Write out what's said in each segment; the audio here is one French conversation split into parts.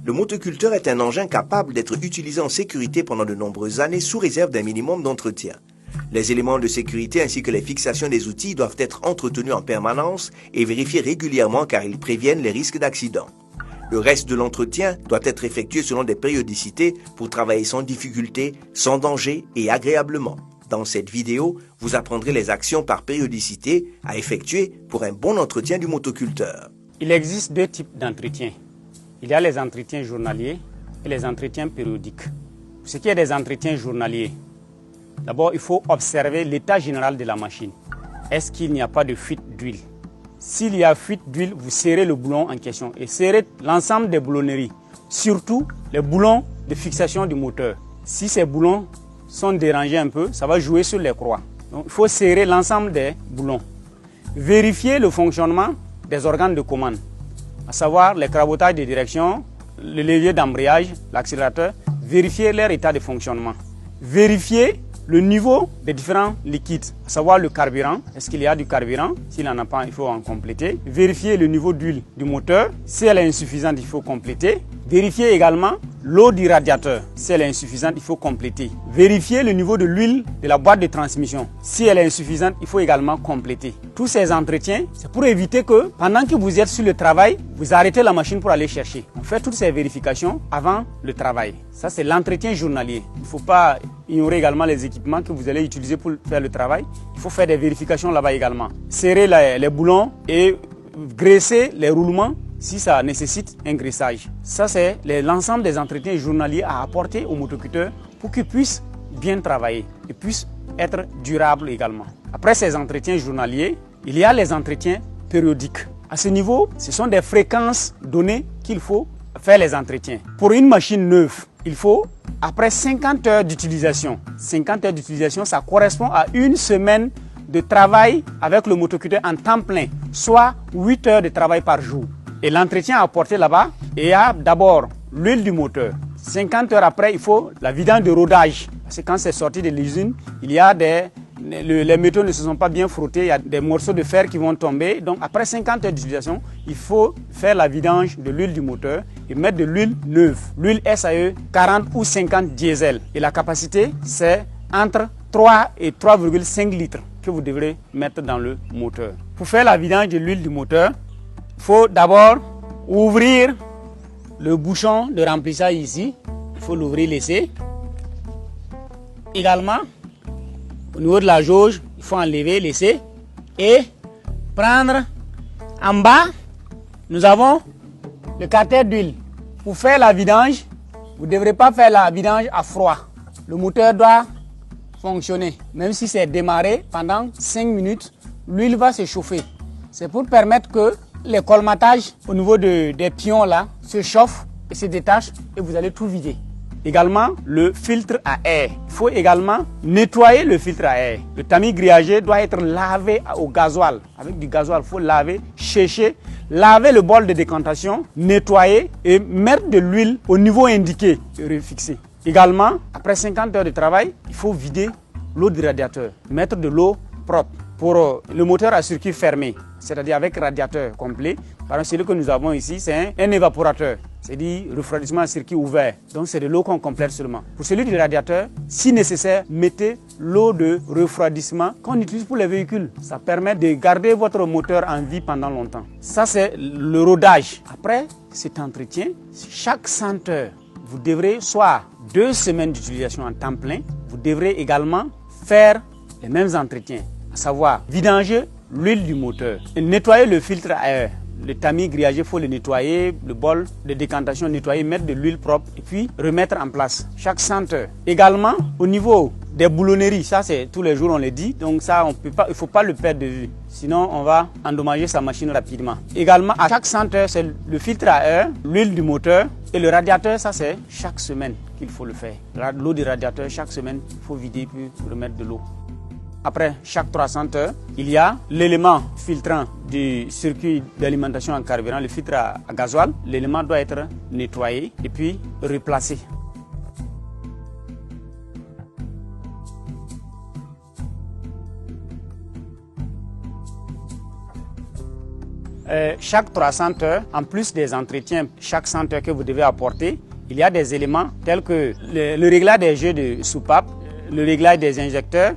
Le motoculteur est un engin capable d'être utilisé en sécurité pendant de nombreuses années sous réserve d'un minimum d'entretien. Les éléments de sécurité ainsi que les fixations des outils doivent être entretenus en permanence et vérifiés régulièrement car ils préviennent les risques d'accident. Le reste de l'entretien doit être effectué selon des périodicités pour travailler sans difficulté, sans danger et agréablement. Dans cette vidéo, vous apprendrez les actions par périodicité à effectuer pour un bon entretien du motoculteur. Il existe deux types d'entretien. Il y a les entretiens journaliers et les entretiens périodiques. Pour ce qui est des entretiens journaliers, d'abord il faut observer l'état général de la machine. Est-ce qu'il n'y a pas de fuite d'huile? S'il y a fuite d'huile, vous serrez le boulon en question et serrez l'ensemble des boulonneries, surtout les boulons de fixation du moteur. Si ces boulons sont dérangés un peu, ça va jouer sur les croix. Donc il faut serrer l'ensemble des boulons. Vérifier le fonctionnement des organes de commande, à savoir les crabotages de direction, le levier d'embrayage, l'accélérateur, vérifier leur état de fonctionnement. Vérifier le niveau des différents liquides, à savoir le carburant, est-ce qu'il y a du carburant? S'il n'en a pas, il faut en compléter. Vérifier le niveau d'huile du moteur, si elle est insuffisante, il faut compléter. Vérifier également l'eau du radiateur, si elle est insuffisante, il faut compléter. Vérifier le niveau de l'huile de la boîte de transmission, si elle est insuffisante, il faut également compléter. Tous ces entretiens, c'est pour éviter que pendant que vous êtes sur le travail, vous arrêtez la machine pour aller chercher. On fait toutes ces vérifications avant le travail. Ça, c'est l'entretien journalier. Il ne faut pas ignorer également les équipements que vous allez utiliser pour faire le travail. Il faut faire des vérifications là-bas également. Serrer les boulons et graisser les roulements si ça nécessite un graissage. Ça, c'est l'ensemble des entretiens journaliers à apporter au motoculteur pour qu'il puisse bien travailler et puisse être durable également. Après ces entretiens journaliers, il y a les entretiens périodiques. À ce niveau, ce sont des fréquences données qu'il faut faire les entretiens. Pour une machine neuve, il faut, après 50 heures d'utilisation, 50 heures d'utilisation, ça correspond à une semaine de travail avec le motoculteur en temps plein, soit 8 heures de travail par jour. Et l'entretien à apporter là-bas, il y a d'abord l'huile du moteur. 50 heures après, il faut la vidange de rodage. Parce que quand c'est sorti de l'usine, il y a les métaux ne se sont pas bien frottés, il y a des morceaux de fer qui vont tomber. Donc après 50 heures d'utilisation, il faut faire la vidange de l'huile du moteur et mettre de l'huile neuve. L'huile SAE 40 ou 50 diesel. Et la capacité, c'est entre 3 et 3,5 litres que vous devrez mettre dans le moteur. Pour faire la vidange de l'huile du moteur, il faut d'abord ouvrir le bouchon de remplissage ici. Il faut l'ouvrir, laisser. Également, au niveau de la jauge, il faut enlever, laisser. Et prendre en bas, nous avons le carter d'huile. Pour faire la vidange, vous ne devrez pas faire la vidange à froid. Le moteur doit fonctionner. Même si c'est démarré pendant 5 minutes, l'huile va se chauffer. C'est pour permettre que les colmatages au niveau des pions là se chauffent et se détachent et vous allez tout vider. Également, le filtre à air. Il faut également nettoyer le filtre à air. Le tamis grillagé doit être lavé au gasoil. Avec du gasoil, il faut laver, sécher, laver le bol de décantation, nettoyer et mettre de l'huile au niveau indiqué et refixer. Également, après 50 heures de travail, il faut vider l'eau du radiateur, mettre de l'eau propre. Pour le moteur à circuit fermé, c'est-à-dire avec radiateur complet. Par exemple, celui que nous avons ici, c'est un évaporateur, c'est-à-dire refroidissement à circuit ouvert. Donc c'est de l'eau qu'on complète seulement. Pour celui du radiateur, si nécessaire, mettez l'eau de refroidissement qu'on utilise pour les véhicules. Ça permet de garder votre moteur en vie pendant longtemps. Ça, c'est le rodage. Après cet entretien, chaque 100 heures, vous devrez soit 2 semaines d'utilisation en temps plein, vous devrez également faire les mêmes entretiens. À savoir vidanger l'huile du moteur, et nettoyer le filtre à air. Le tamis grillagé, il faut le nettoyer, le bol de décantation nettoyer, mettre de l'huile propre et puis remettre en place chaque 100 heures. Également, au niveau des boulonneries, ça c'est tous les jours on le dit, donc ça on peut pas, il ne faut pas le perdre de vue, sinon on va endommager sa machine rapidement. Également, à chaque 100 heures, c'est le filtre à air, l'huile du moteur et le radiateur, ça c'est chaque semaine qu'il faut le faire. L'eau du radiateur, chaque semaine, il faut vider puis remettre de l'eau. Après chaque 300 heures, il y a l'élément filtrant du circuit d'alimentation en carburant, le filtre à gasoil. L'élément doit être nettoyé et puis replacé. chaque 300 heures, en plus des entretiens, chaque 100 heures que vous devez apporter, il y a des éléments tels que le réglage des jeux de soupape, le réglage des injecteurs.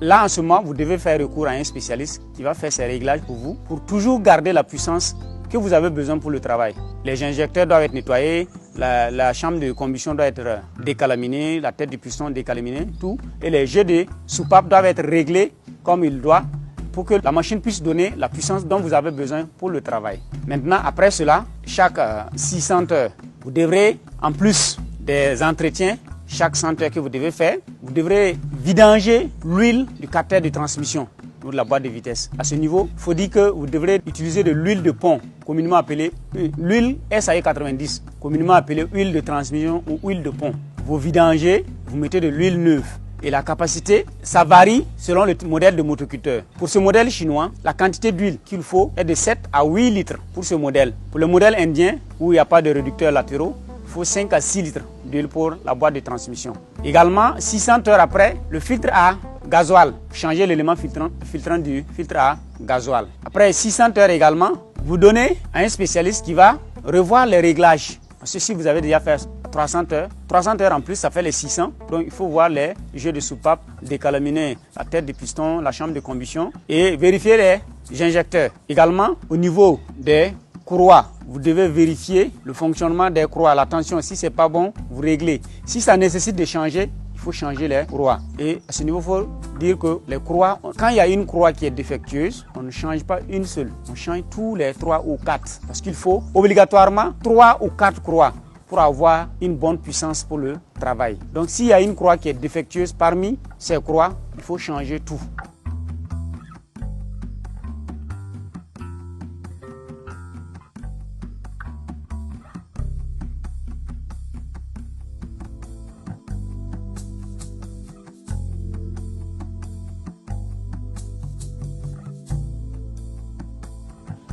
Là, en ce moment, vous devez faire recours à un spécialiste qui va faire ces réglages pour vous, pour toujours garder la puissance que vous avez besoin pour le travail. Les injecteurs doivent être nettoyés, la chambre de combustion doit être décalaminée, la tête du piston décalaminée, tout. Et les jeux de soupape doivent être réglés comme il doit pour que la machine puisse donner la puissance dont vous avez besoin pour le travail. Maintenant, après cela, chaque 600 heures, vous devrez, en plus des entretiens, chaque 100 heures que vous devez faire, vous devrez vidanger l'huile du capteur de transmission ou de la boîte de vitesse. À ce niveau, il faut dire que vous devrez utiliser de l'huile de pont, communément appelée l'huile SAE 90, communément appelée huile de transmission ou huile de pont. Vous vidangez, vous mettez de l'huile neuve. Et la capacité, ça varie selon le modèle de motoculteur. Pour ce modèle chinois, la quantité d'huile qu'il faut est de 7 à 8 litres pour ce modèle. Pour le modèle indien, où il n'y a pas de réducteurs latéraux, il faut 5 à 6 litres d'huile pour la boîte de transmission. Également, 600 heures après, le filtre à gasoil. Changez l'élément filtrant du filtre à gasoil. Après 600 heures également, vous donnez à un spécialiste qui va revoir les réglages. Ceci, vous avez déjà fait 300 heures. 300 heures en plus, ça fait les 600. Donc, il faut voir les jeux de soupape, décalaminer la tête du piston, la chambre de combustion et vérifier les injecteurs. Également, au niveau des courroies, vous devez vérifier le fonctionnement des courroies. La tension, si ce n'est pas bon, vous réglez. Si ça nécessite de changer, il faut changer les courroies. Et à ce niveau, il faut dire que les courroies, quand il y a une courroie qui est défectueuse, on ne change pas une seule. On change tous les 3 ou 4. Parce qu'il faut obligatoirement 3 ou 4 courroies pour avoir une bonne puissance pour le travail. Donc s'il y a une courroie qui est défectueuse, parmi ces courroies, il faut changer tout.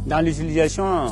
Dans l'utilisation,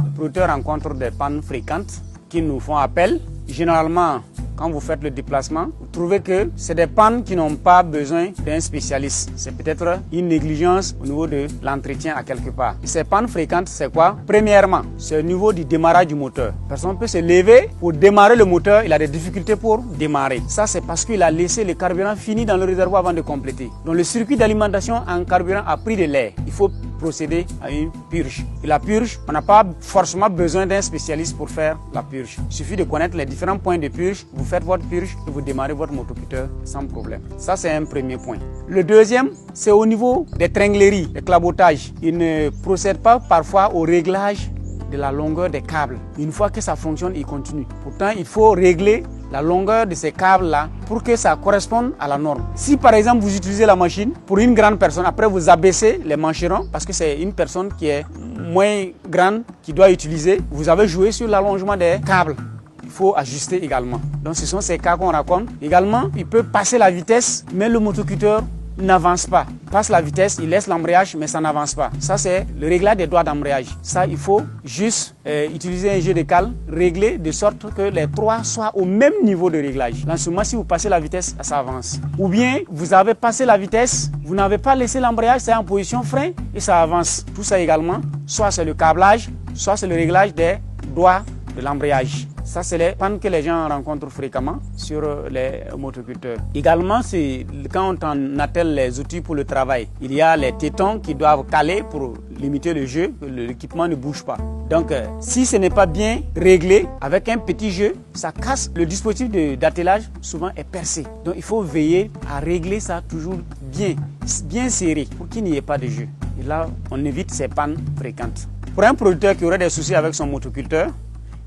le producteur rencontre des pannes fréquentes qui nous font appel. Généralement, quand vous faites le déplacement, vous trouvez que c'est des pannes qui n'ont pas besoin d'un spécialiste. C'est peut-être une négligence au niveau de l'entretien à quelque part. Ces pannes fréquentes, c'est quoi? Premièrement, c'est au niveau du démarrage du moteur. La personne peut se lever pour démarrer le moteur, il a des difficultés pour démarrer. Ça, c'est parce qu'il a laissé le carburant fini dans le réservoir avant de compléter. Donc le circuit d'alimentation en carburant a pris de l'air. Il faut procéder à une purge. Et la purge, on n'a pas forcément besoin d'un spécialiste pour faire la purge. Il suffit de connaître les différents points de purge, vous faites votre purge et vous démarrez votre motoculteur sans problème. Ça, c'est un premier point. Le deuxième, c'est au niveau des tringleries, des clabotages. Ils ne procèdent pas parfois au réglage de la longueur des câbles. Une fois que ça fonctionne, il continue. Pourtant, il faut régler la longueur de ces câbles-là pour que ça corresponde à la norme. Si par exemple vous utilisez la machine pour une grande personne, après vous abaissez les mancherons parce que c'est une personne qui est moins grande qui doit utiliser, vous avez joué sur l'allongement des câbles. Il faut ajuster également. Donc ce sont ces cas qu'on raconte. Également, il peut passer la vitesse, mais le motoculteur n'avance pas. Il passe la vitesse, il laisse l'embrayage, mais ça n'avance pas. Ça, c'est le réglage des doigts d'embrayage. Ça, il faut juste utiliser un jeu de cale, régler de sorte que les trois soient au même niveau de réglage. Dans ce moment, si vous passez la vitesse, ça avance. Ou bien, vous avez passé la vitesse, vous n'avez pas laissé l'embrayage, c'est en position frein et ça avance. Tout ça également, soit c'est le câblage, soit c'est le réglage des doigts de l'embrayage. Ça, c'est les pannes que les gens rencontrent fréquemment sur les motoculteurs. Également, c'est quand on attelle les outils pour le travail. Il y a les tétons qui doivent caler pour limiter le jeu, que l'équipement ne bouge pas. Donc, si ce n'est pas bien réglé, avec un petit jeu, ça casse. Le dispositif d'attelage, souvent, est percé. Donc, il faut veiller à régler ça toujours bien serré, pour qu'il n'y ait pas de jeu. Et là, on évite ces pannes fréquentes. Pour un producteur qui aurait des soucis avec son motoculteur,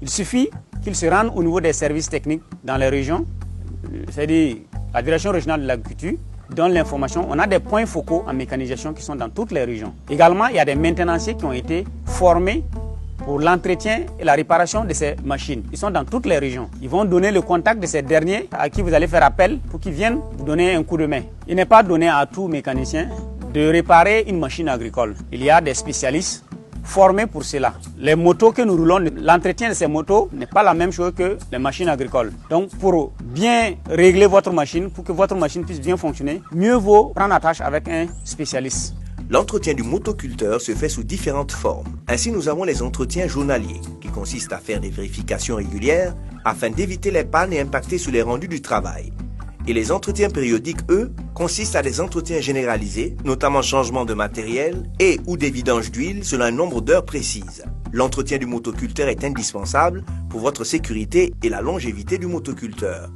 il suffit qu'il se rende au niveau des services techniques dans les régions, c'est-à-dire la direction régionale de l'agriculture, donne l'information. On a des points focaux en mécanisation qui sont dans toutes les régions. Également, il y a des maintenanciers qui ont été formés pour l'entretien et la réparation de ces machines. Ils sont dans toutes les régions. Ils vont donner le contact de ces derniers à qui vous allez faire appel pour qu'ils viennent vous donner un coup de main. Il n'est pas donné à tout mécanicien de réparer une machine agricole. Il y a des spécialistes formés pour cela. Les motos que nous roulons, l'entretien de ces motos n'est pas la même chose que les machines agricoles. Donc pour bien régler votre machine, pour que votre machine puisse bien fonctionner, mieux vaut prendre attache avec un spécialiste. L'entretien du motoculteur se fait sous différentes formes. Ainsi, nous avons les entretiens journaliers, qui consistent à faire des vérifications régulières afin d'éviter les pannes et impacter sur les rendus du travail. Et les entretiens périodiques, eux, consistent à des entretiens généralisés, notamment changement de matériel et ou des vidanges d'huile selon un nombre d'heures précises. L'entretien du motoculteur est indispensable pour votre sécurité et la longévité du motoculteur.